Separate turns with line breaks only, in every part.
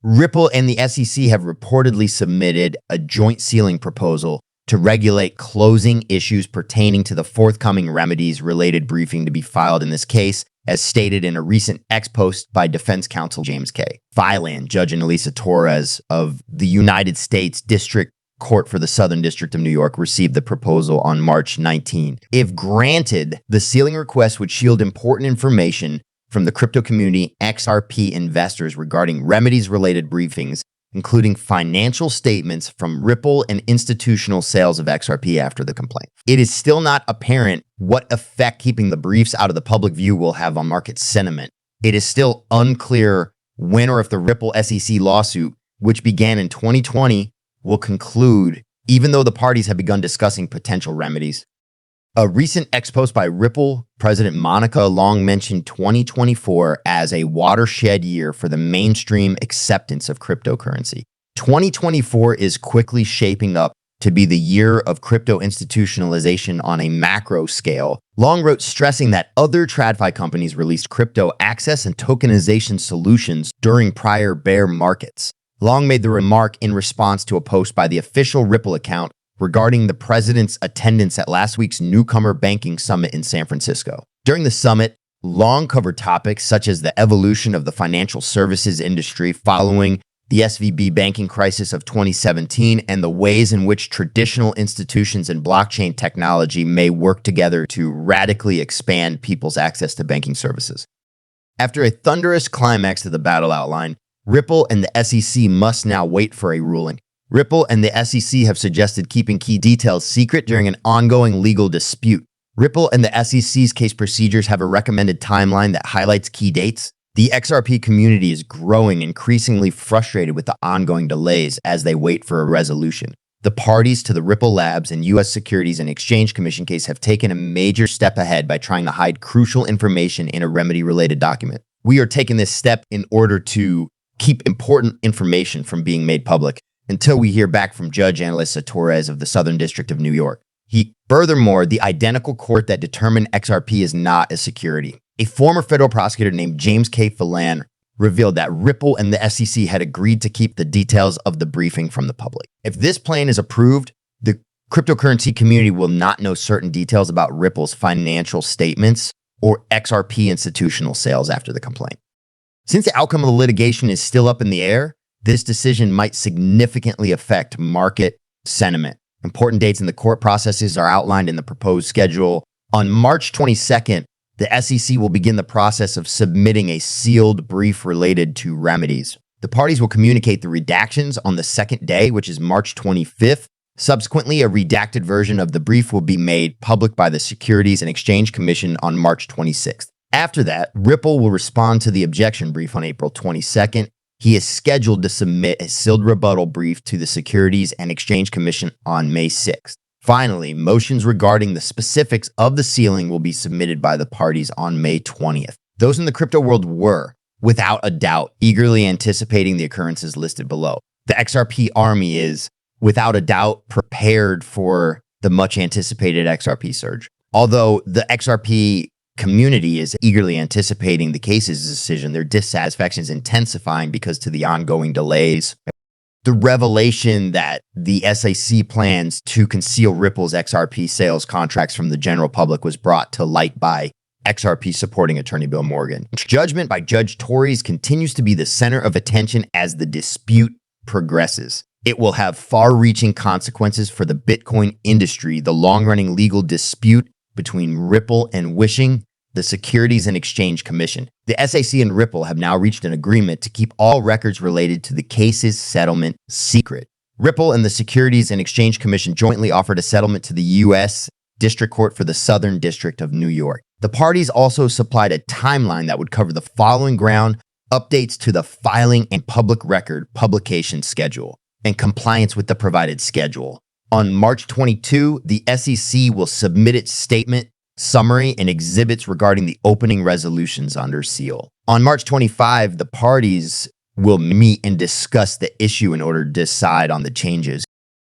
Ripple and the SEC have reportedly submitted a joint sealing proposal to regulate closing issues pertaining to the forthcoming remedies related briefing to be filed in this case, as stated in a recent X post by defense counsel James K. Filan, Judge Annalisa Torres of the United States District Court for the Southern District of New York received the proposal on March 19. If granted, the sealing request would shield important information from the crypto community XRP investors regarding remedies-related briefings, including financial statements from Ripple and institutional sales of XRP after the complaint. It is still not apparent what effect keeping the briefs out of the public view will have on market sentiment. It is still unclear when or if the Ripple SEC lawsuit, which began in 2020, will conclude, even though the parties have begun discussing potential remedies. A recent X post by Ripple President Monica Long mentioned 2024 as a watershed year for the mainstream acceptance of cryptocurrency. 2024 is quickly shaping up to be the year of crypto institutionalization on a macro scale. Long wrote stressing that other TradFi companies released crypto access and tokenization solutions during prior bear markets. Long made the remark in response to a post by the official Ripple account regarding the president's attendance at last week's Newcomer Banking Summit in San Francisco. During the summit, Long covered topics such as the evolution of the financial services industry following the SVB banking crisis of 2017 and the ways in which traditional institutions and blockchain technology may work together to radically expand people's access to banking services. After a thunderous climax to the battle outline, Ripple and the SEC must now wait for a ruling. Ripple and the SEC have suggested keeping key details secret during an ongoing legal dispute. Ripple and the SEC's case procedures have a recommended timeline that highlights key dates. The XRP community is growing increasingly frustrated with the ongoing delays as they wait for a resolution. The parties to the Ripple Labs and U.S. Securities and Exchange Commission case have taken a major step ahead by trying to hide crucial information in a remedy-related document. We are taking this step in order to keep important information from being made public until we hear back from Judge Annalisa Torres of the Southern District of New York. Furthermore, the identical court that determined XRP is not a security. A former federal prosecutor named James K. Filan revealed that Ripple and the SEC had agreed to keep the details of the briefing from the public. If this plan is approved, the cryptocurrency community will not know certain details about Ripple's financial statements or XRP institutional sales after the complaint. Since the outcome of the litigation is still up in the air, this decision might significantly affect market sentiment. Important dates in the court processes are outlined in the proposed schedule. On March 22nd, the SEC will begin the process of submitting a sealed brief related to remedies. The parties will communicate the redactions on the second day, which is March 25th. Subsequently, a redacted version of the brief will be made public by the Securities and Exchange Commission on March 26th. After that, Ripple will respond to the objection brief on April 22nd. He is scheduled to submit a sealed rebuttal brief to the Securities and Exchange Commission on May 6th. Finally, motions regarding the specifics of the sealing will be submitted by the parties on May 20th. Those in the crypto world were, without a doubt, eagerly anticipating the occurrences listed below. The XRP army is, without a doubt, prepared for the much anticipated XRP surge. Although the XRP community is eagerly anticipating the case's decision, their dissatisfaction is intensifying because to the ongoing delays. The revelation that the SEC plans to conceal Ripple's XRP sales contracts from the general public was brought to light by XRP supporting attorney Bill Morgan. Judgment by Judge Torres continues to be the center of attention as the dispute progresses. It will have far-reaching consequences for the Bitcoin industry. The long-running legal dispute between Ripple and Wishing, the Securities and Exchange Commission. The SEC and Ripple have now reached an agreement to keep all records related to the case's settlement secret. Ripple and the Securities and Exchange Commission jointly offered a settlement to the U.S. District Court for the Southern District of New York. The parties also supplied a timeline that would cover the following ground: updates to the filing and public record publication schedule and compliance with the provided schedule. On March 22, the SEC will submit its statement, summary, and exhibits regarding the opening resolutions under seal. On March 25, the parties will meet and discuss the issue in order to decide on the changes.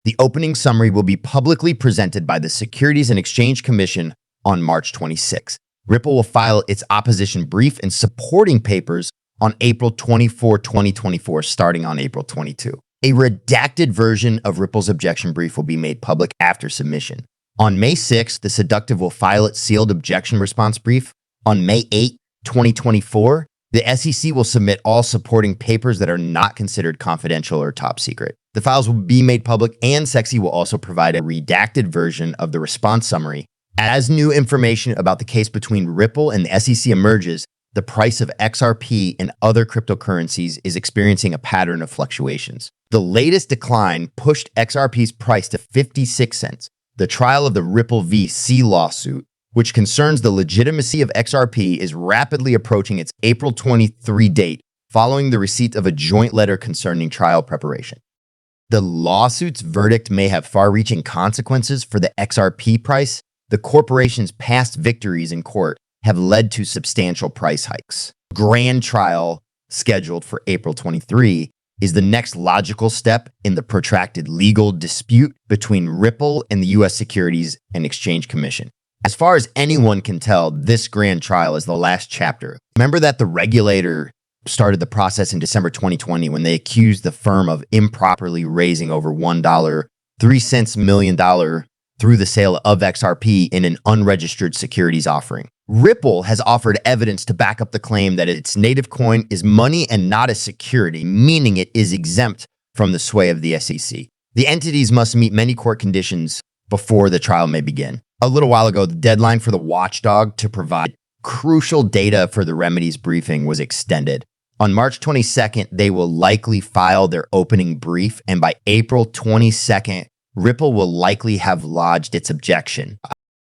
The opening summary will be publicly presented by the Securities and Exchange Commission on March 26. Ripple will file its opposition brief and supporting papers on April 24, 2024, starting on April 22. A redacted version of Ripple's objection brief will be made public after submission. On May 6, the seductive will file its sealed objection response brief. On May 8, 2024, the SEC will submit all supporting papers that are not considered confidential or top secret. The files will be made public, and SEC will also provide a redacted version of the response summary. As new information about the case between Ripple and the SEC emerges, the price of XRP and other cryptocurrencies is experiencing a pattern of fluctuations. The latest decline pushed XRP's price to 56 cents. The trial of the Ripple v. lawsuit, which concerns the legitimacy of XRP, is rapidly approaching its April 23 date, following the receipt of a joint letter concerning trial preparation. The lawsuit's verdict may have far-reaching consequences for the XRP price. The corporation's past victories in court have led to substantial price hikes. Grand trial, scheduled for April 23, is the next logical step in the protracted legal dispute between Ripple and the U.S. Securities and Exchange Commission. As far as anyone can tell, this grand trial is the last chapter. Remember that the regulator started the process in December 2020 when they accused the firm of improperly raising over $1.03 million through the sale of XRP in an unregistered securities offering. Ripple has offered evidence to back up the claim that its native coin is money and not a security, meaning it is exempt from the sway of the SEC. The entities must meet many court conditions before the trial may begin. A little while ago, the deadline for the watchdog to provide crucial data for the Remedies briefing was extended. On March 22nd, they will likely file their opening brief, and by April 22nd, Ripple will likely have lodged its objection.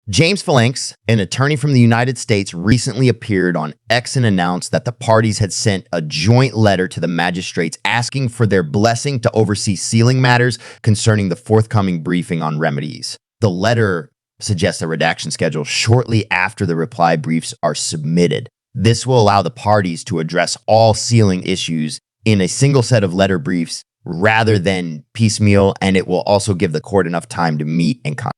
James Phalanx, an attorney from the United States, recently appeared on X and announced that the parties had sent a joint letter to the magistrates asking for their blessing to oversee sealing matters concerning the forthcoming briefing on Remedies. The letter suggests a redaction schedule shortly after the reply briefs are submitted. This will allow the parties to address all sealing issues in a single set of letter briefs rather than piecemeal, and it will also give the court enough time to meet and comment.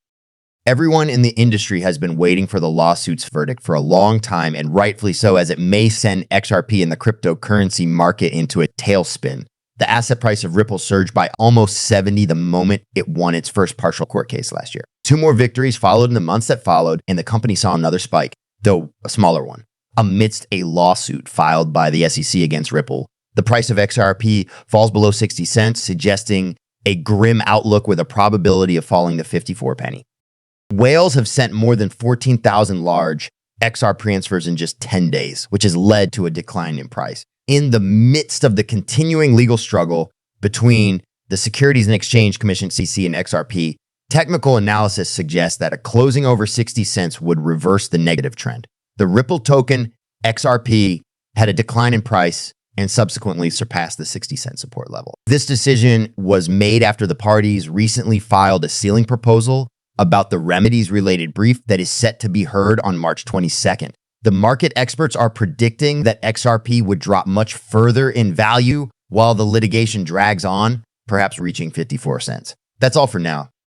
Everyone in the industry has been waiting for the lawsuit's verdict for a long time, and rightfully so, as it may send XRP and the cryptocurrency market into a tailspin. The asset price of Ripple surged by almost 70 the moment it won its first partial court case last year. Two more victories followed in the months that followed, and the company saw another spike, though a smaller one, amidst a lawsuit filed by the SEC against Ripple. The price of XRP falls below 60 cents, suggesting a grim outlook with a probability of falling to 54 penny. Whales have sent more than 14,000 large XR transfers in just 10 days, which has led to a decline in price. In the midst of the continuing legal struggle between the Securities and Exchange Commission, SEC, and XRP, technical analysis suggests that a closing over 60 cents would reverse the negative trend. The Ripple token, XRP, had a decline in price and subsequently surpassed the 60-cent support level. This decision was made after the parties recently filed a sealing proposal about the Remedies-related brief that is set to be heard on March 22nd. The market experts are predicting that XRP would drop much further in value while the litigation drags on, perhaps reaching 54 cents. That's all for now.